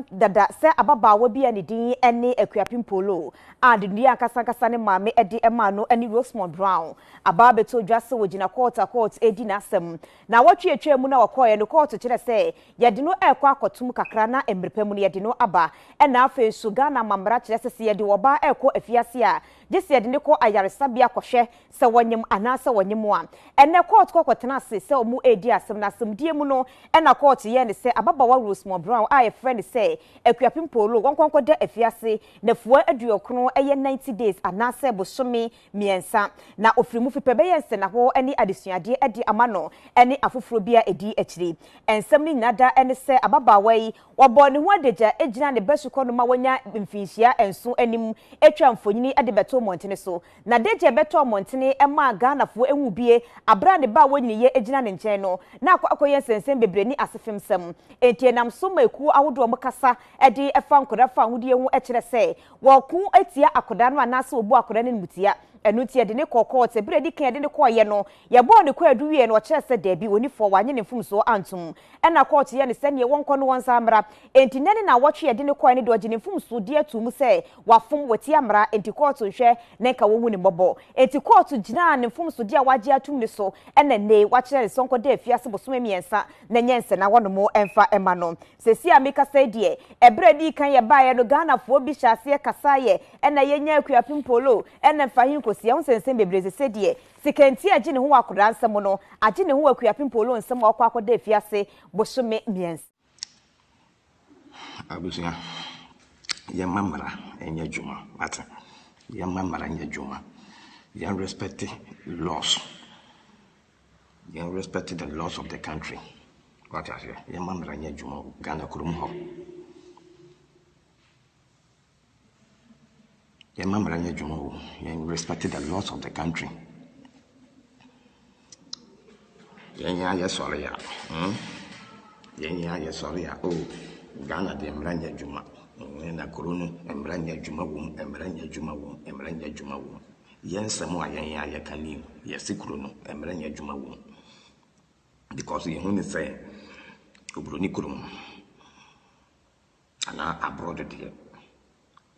asem dada se ababaawa bi ani din ene Akuapem Poloo and ndia akasa ne maame edi ema no ene Rosemond Brown aba beto dwase wogina court edi na asem na watwe etwa mu na wakoye no court kire se yede no ekwa akotum kakra na emrepam no yede no aba ena afa su Ghana mamra kire se yede woba ekọ afiase a gese yede ne ko ayaresabia kohwe se wonyem anase wonyem a ene court kokotena se omu edi asem na asem die mu no ena court ye ne se ababaawa Rosemond Brown a friend say Akuapem Poloo wonkonko de afiase na fuwa aduokron eye 90 days anase bosome miensa na ofirimu fipe ye nse na ho eni adesuade edi amano eni afoforo bia edi akiri ensem ni nada eni se ababaawa yi wabo ne ho adeja ejina ne besuko no ma wonya mfinhia enso anim etwa mfonyini ade beto montene so na deje beto montene ema Ghana fo enwu bie abra ne ba wonyini ye ejina ne nchen no na akoye nsensem bebreni asefemsem entie nam so maku awodo mkasa edi efa nkoda fa ahudie hu ekire se woku etia akoda no anase obu akoda ne mutia enu tie de ne kokko te bre di kan de ne koye no ye bo ne kwadu wie no kire se da bi oni fo wanye ne mfumso antum ena court ye ne se ne wonko no wonsa amra enti nene na wotwe de ne koye ne do gine mfumso de atum se wafum wati amra enti court hwe ne ka wohu ne bobo enti court gina ne mfumso de awaje atum ne so ena ne wakire sonko de afiase bosome miensa na nyense na wono mo emfa ema no sesi ameka say die ebre di kan ye baaye no Ghana fo bi hyase kasaye ena yenya Akuapem Poloo ena fahin kosi ya nsensem bebreze sedie sikenti agi ne ho akoda nsem no agi ne ho Akuapem Poloo nsem akwa akoda afiase bosome miensa abusia ye mamara enya juma ata ye mamara enya juma ye respect laws ye respect the laws of the country. What are you? Your mom ran your juma, Ghana Kurumho. Your mom ran your juma, you respected the laws of the country. Yeah, sorry. Yeah, sorry. Oh, Ghana, the Mranya Juma, and a Kurunu, and Mranya Juma womb, and Mranya Juma womb, and Mranya Juma womb. Yes, some more, ya can you, yes, Kurunu, and Mranya Juma womb. Because you only say, Ubrunikurum and abroad here,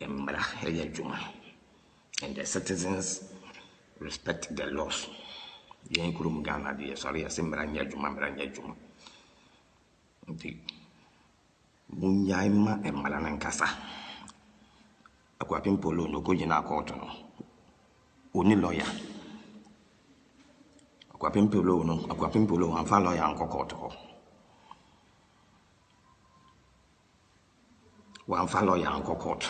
Emra Heya Juma, and the citizens respect the laws. Yankurum Ghana, dear, sorry, I say Maranya Juma, Maranya Juma. The Munyaima and Malanankasa. Akuapem Poloo no Gojina court, only lawyer. Akuapem Poloo no, Akuapem Poloo and follow your uncle court. One follow your uncle court.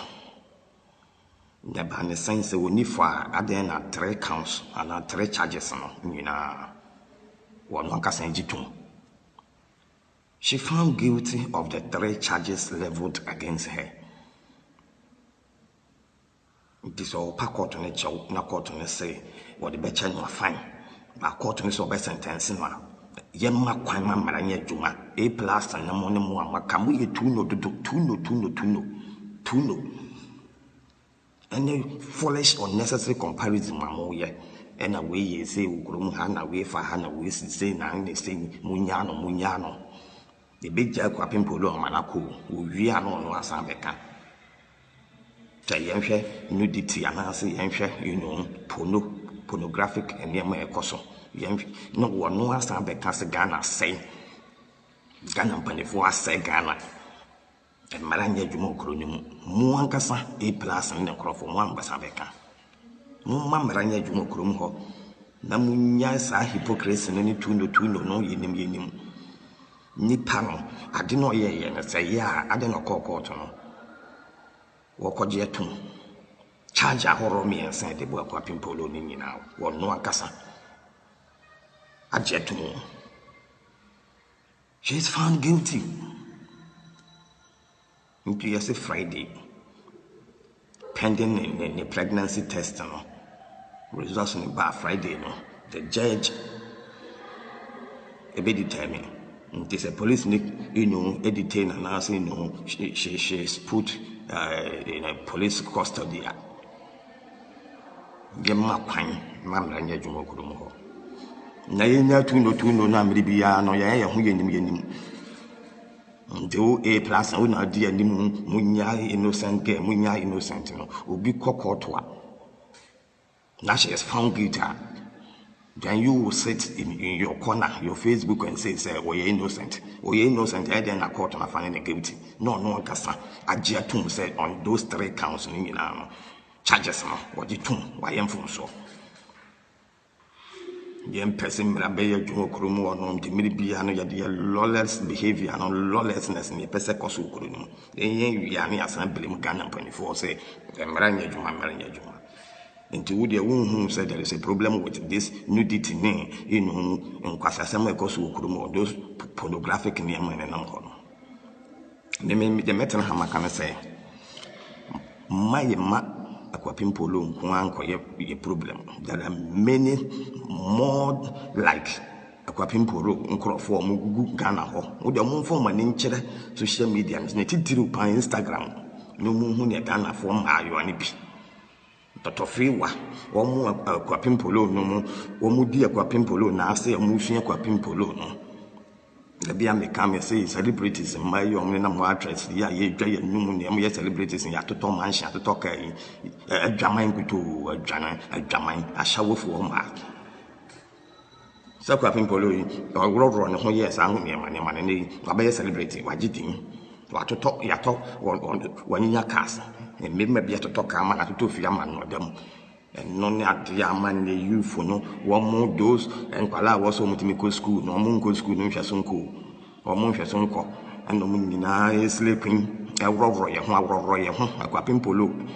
The ban sense only for adding 3 counts and 3 charges. She found guilty of the 3 charges leveled against her. It is all per court on a chow, na court on a say, what the better no fine. But court on so best sentence. Yemma Kwama Maranya Juma, A plus and Namone Muama, Kamu Tuno. Any foolish or necessary comparison, Mamoya, and away ye say, Ugrum Hana, way for Hana, we say, Nang, they say, Munyano. The big Akuapem Poloo Manako, we are no Asambeka. Tayemfe, nudity, and answer, pornographic and Yama Ekoso. No one no answer because Ghana say Ghana Panifua say Ghana and Maranya Jumo Cronium Muankasa A plus and the crop for 1 Basabeka. No Maranya Jumo Crumho Namunya sa hypocrisy and any tuno no yenim Nipano. I did not hear and say, yeah, I didn't call Cortono. Wokojetum charge a horror me and say the Akuapem Poloo Nini now, or no Ankasa. She is found guilty. Into yes, Friday, pending in the pregnancy test. Results in the Friday. The judge determined. It is a police, detain and announcing, she's put in a police custody. Gemma Pine, Mamma Jumo. Na yenya tuno na mribia no ya hu yenim Do A plus and una dear munya innocent girl, munya innocent, be cockotwa. Now she is found guilty. Then you will sit in your corner, your Facebook, and say, oh, you're innocent. Oh, you're innocent. I then a court and finding guilty. No, Kasa. Ajiatum said on those 3 counts, charges, what you tune, why am from so. Young person, Rabaya, Juno Krumu, or no, the Midibiano, your lawless behavior and lawlessness in the Pesecosu Krumu. Then you are near San Bilim Ghana 24, say, Maranya Juma. Into the who said there is a problem with this nudity name, in Kwasasama Kosu Krumu, those pornographic name and uncle. The metal hammer can say, my Akuapem Poloo be a problem. There are many more like Akuapem Poloo for Ghana ho. Would the moon form an inch social media and Netiru on Instagram. No moon Ghana form are you any be. Dr. Freewa, one more Akuapem Poloo no more, one more dear Akuapem Poloo now say a motion Akuapem Poloo no. The beer may come and say celebrities in my young and actress, yeah, ye celebrities in Yatoto Mansion to talk a Jamaica to a Jamaica, a shower for my. So Akuapem Poloo, or road run, oh yes, I'm near my money, a bear celebrity, what you think? What to talk, ya talk one in your cast, and maybe to talk a man to 2 man or them. And none at the man you for no one more dose and Pala was home to me school, no moon go school, no Shasonko, or Monshasonko, and no moon sleeping, a roy, Akuapem Poloo,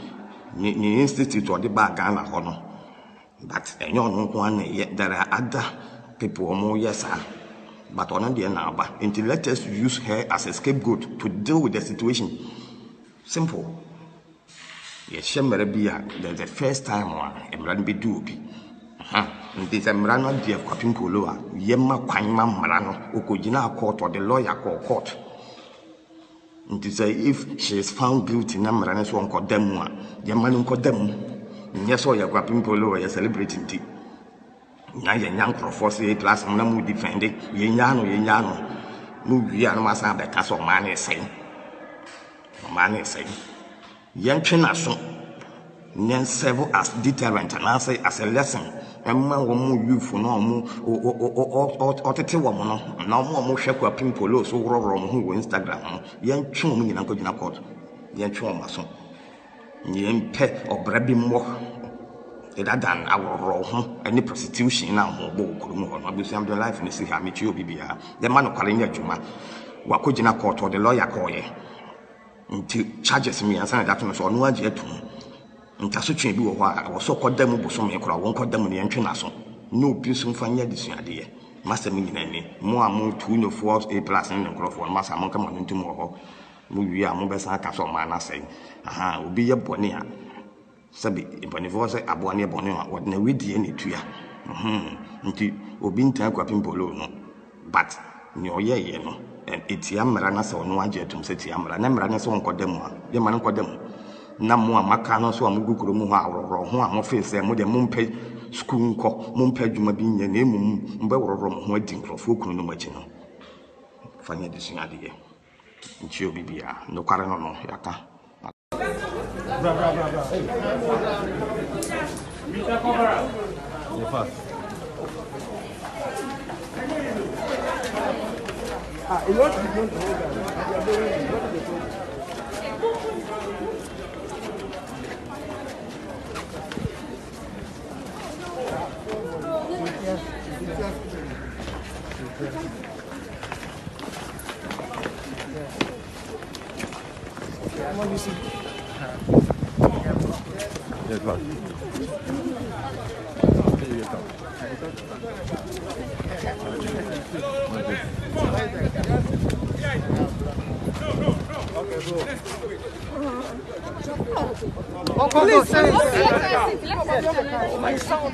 ni institute or the Bagana honor. But a young one yet there are other people more, yes, sir. But on the now, but until let us use her as a scapegoat to deal with the situation. Simple. Yes, Shemerebia, the first time one, and run be doopy. This Emrano dear Akuapem Poloo, Yemma Quanma Marano, Okojina court or the lawyer called court. And to say if she is found guilty, Namranas won't call them one, Yaman call them. Yes, or Akuapem Poloo, you're celebrating tea. Now you're young for 48 plus, and no defending, Yano, no, Yanmasa, the castle man is saying. Man is saying. Young Chinasson, then serve as deterrent and I say as a lesson. And man will move you for no more or 30 woman, no more Akuapem Poloo, so wrong who Instagram. Young chum in Uncle Court, young chum, young pet or brabby more. Than our raw any prostitution now, I'm the life in the city. I meet you, Bibia. The man of Kalina Juma, Wakojina court or the lawyer call ye. Until charges me and sign that to so no one yet. Intasuchi be I was so called them, Bosom, I won't call them in the entrance. No person find this idea. Master meaning any more and more 2 no 4 A plus and for Master Monka on into more. We are Mobesa Castle man, say, aha, will be a bonia. Sabi Bonivosa Abonia Bonima, what no we did any to ya. Until Obin Akuapem Poloo, no. But no, ye, no. And it's Yamarana so no idea to say Yamara, Namrana so on Codemo, Yaman Codemo. Namua Macano so a Mugukumuha or Hua face and with the Mumpe school call Mumpe Jumabin and name Mberom wedding for Fukun Machino. Funny this idea. It's your Bibia, no Carano, Yaka. Bra. Hey. Fast. A lot of people don't hold that. What you see? Yes, what? Please, my son.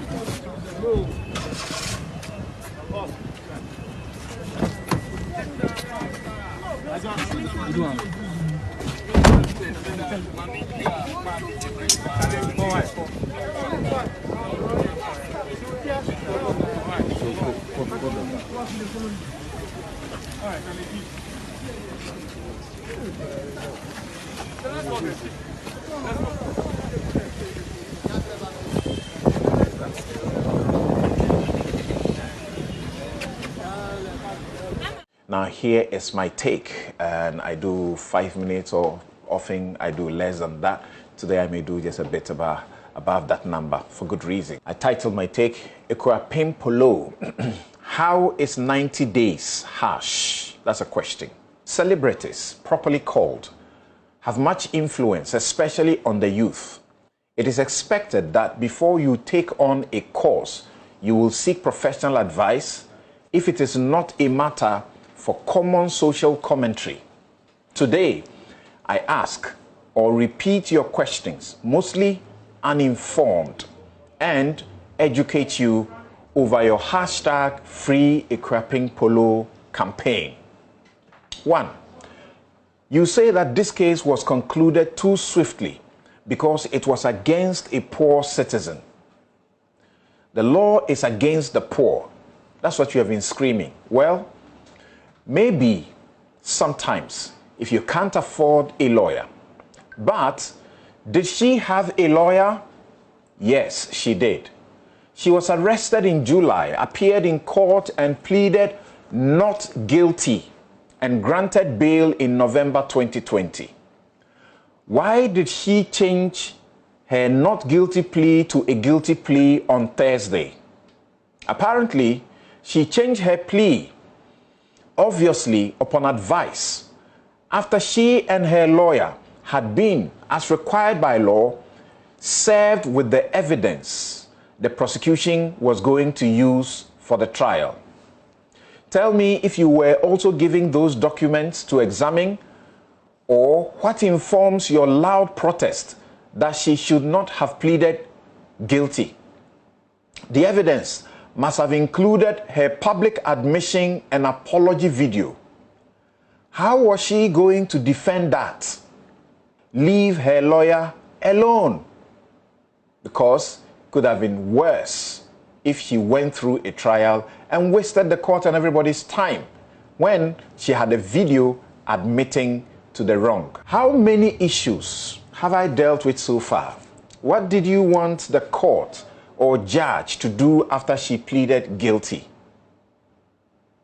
Now here is my take, and I do 5 minutes, or often I do less than that. Today I may do just a bit above that number for good reason. I titled my take, Akuapem Poloo. How is 90 days harsh? That's a question. Celebrities, properly called, have much influence, especially on the youth. It is expected that before you take on a course, you will seek professional advice if it is not a matter for common social commentary. Today, I ask or repeat your questions, mostly uninformed, and educate you over your hashtag Free Akuapem Poloo campaign. 1. You say that this case was concluded too swiftly because it was against a poor citizen. The law is against the poor. That's what you have been screaming. Well, maybe sometimes if you can't afford a lawyer. But did she have a lawyer? Yes, she did. She was arrested in July, appeared in court and pleaded not guilty and granted bail in November 2020. Why did she change her not guilty plea to a guilty plea on Thursday? Apparently, she changed her plea, obviously upon advice, after she and her lawyer had been, as required by law, served with the evidence the prosecution was going to use for the trial. Tell me if you were also giving those documents to examine, or what informs your loud protest that she should not have pleaded guilty. The evidence must have included her public admission and apology video. How was she going to defend that? Leave her lawyer alone, because it could have been worse if she went through a trial and wasted the court and everybody's time when she had a video admitting to the wrong. How many issues have I dealt with so far? What did you want the court or judge to do after she pleaded guilty?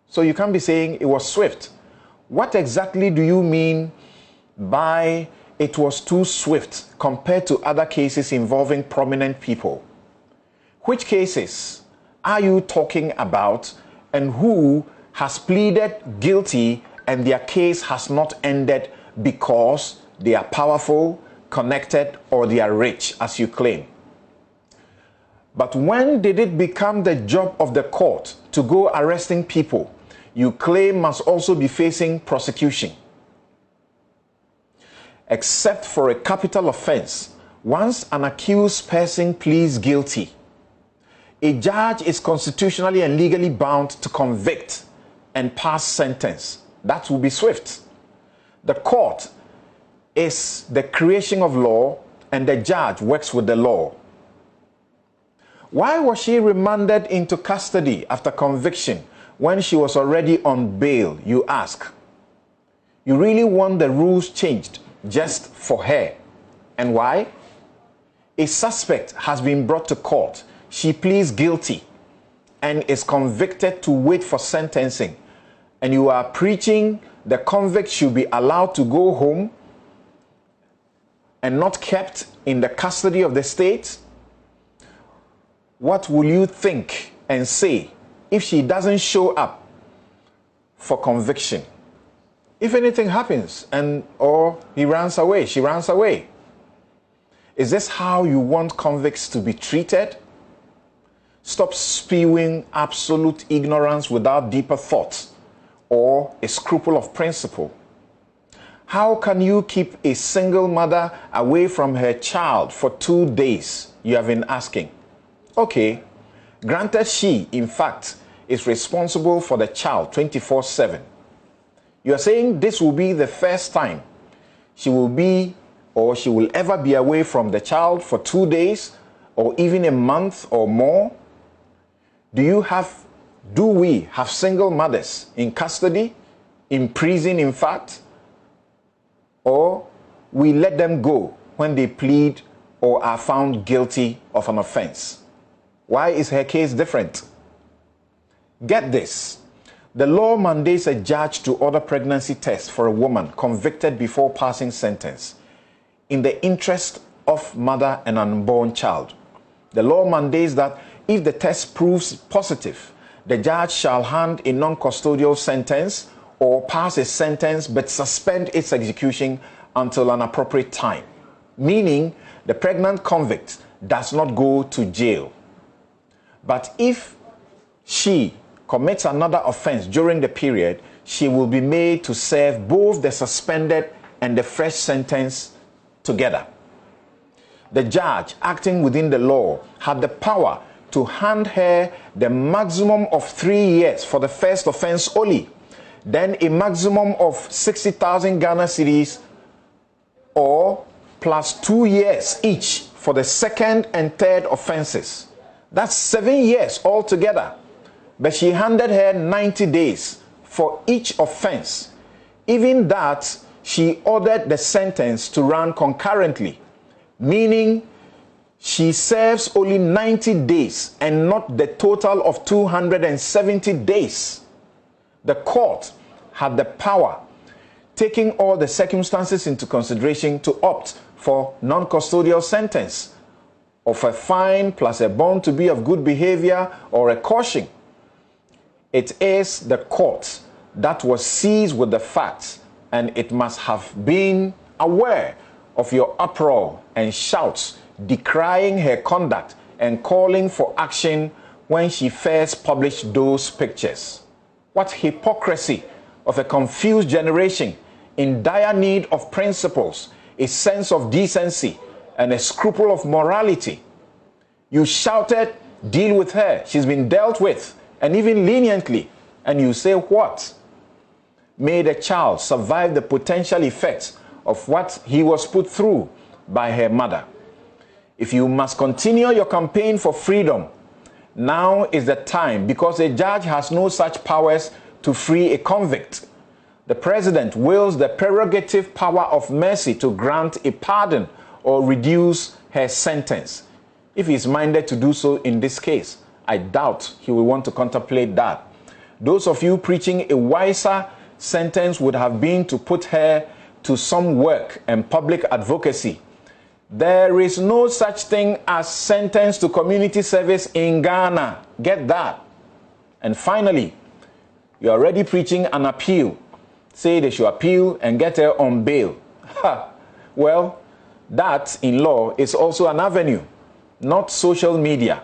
So you can't be saying it was swift. What exactly do you mean by it was too swift compared to other cases involving prominent people? Which cases are you talking about, and who has pleaded guilty and their case has not ended because they are powerful, connected, or they are rich, as you claim? But when did it become the job of the court to go arresting people you claim must also be facing prosecution? Except for a capital offense, once an accused person pleads guilty, a judge is constitutionally and legally bound to convict and pass sentence. That will be swift. The court is the creation of law, and the judge works with the law. Why was she remanded into custody after conviction when she was already on bail, you ask? You really want the rules changed just for her. And why? A suspect has been brought to court. She pleads guilty and is convicted to wait for sentencing. And you are preaching the convict should be allowed to go home and not kept in the custody of the state? What will you think and say if she doesn't show up for conviction? If anything happens or he runs away, she runs away. Is this how you want convicts to be treated? Stop spewing absolute ignorance without deeper thought or a scruple of principle. How can you keep a single mother away from her child for 2 days? You have been asking. Okay, granted she, in fact, is responsible for the child 24/7. You are saying this will be the first time she will ever be away from the child for 2 days or even a month or more? Do we have single mothers in custody, in prison, in fact, or we let them go when they plead or are found guilty of an offense. Why is her case different? Get this. The law mandates a judge to order pregnancy tests for a woman convicted before passing sentence in the interest of mother and unborn child. The law mandates that if the test proves positive, the judge shall hand a non-custodial sentence or pass a sentence but suspend its execution until an appropriate time, meaning the pregnant convict does not go to jail. But if she commits another offense during the period, she will be made to serve both the suspended and the fresh sentence together. The judge, acting within the law, had the power to hand her the maximum of 3 years for the first offense only, then a maximum of 60,000 Ghana cedis or plus 2 years each for the second and third offenses. That's 7 years altogether. But she handed her 90 days for each offense. Even that, she ordered the sentence to run concurrently, meaning she serves only 90 days and not the total of 270 days. The court had the power, taking all the circumstances into consideration, to opt for non-custodial sentence of a fine plus a bond to be of good behavior or a caution. It is the court that was seized with the facts, and it must have been aware of your uproar and shouts decrying her conduct and calling for action when she first published those pictures. What hypocrisy of a confused generation in dire need of principles, a sense of decency, and a scruple of morality. You shouted, "Deal with her, she's been dealt with," and even leniently, and you say what? May the child survive the potential effects of what he was put through by her mother. If you must continue your campaign for freedom, now is the time, because a judge has no such powers to free a convict. The president wields the prerogative power of mercy to grant a pardon or reduce her sentence. If he is minded to do so in this case, I doubt he will want to contemplate that. Those of you preaching a wiser sentence would have been to put her to some work and public advocacy. There is no such thing as sentence to community service in Ghana. Get that. And finally, you're already preaching an appeal. Say they should appeal and get her on bail. Well, that in law is also an avenue, not social media.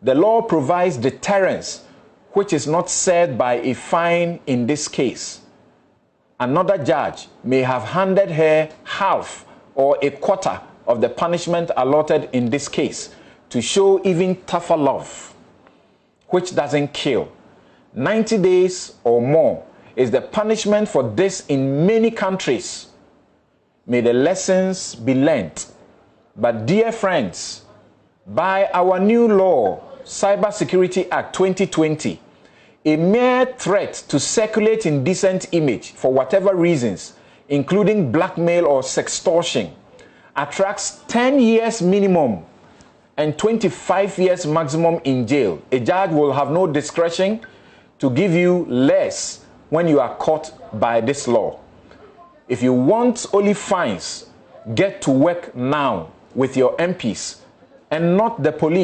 The law provides deterrence, which is not said by a fine in this case. Another judge may have handed her half or a quarter of the punishment allotted in this case to show even tougher love, which doesn't kill. 90 days or more is the punishment for this in many countries. May the lessons be learnt. But dear friends, by our new law, Cybersecurity Act 2020, a mere threat to circulate indecent image for whatever reasons, including blackmail or sextortion, attracts 10 years minimum and 25 years maximum in jail. A judge will have no discretion to give you less when you are caught by this law. If you want only fines, get to work now with your MPs and not the police.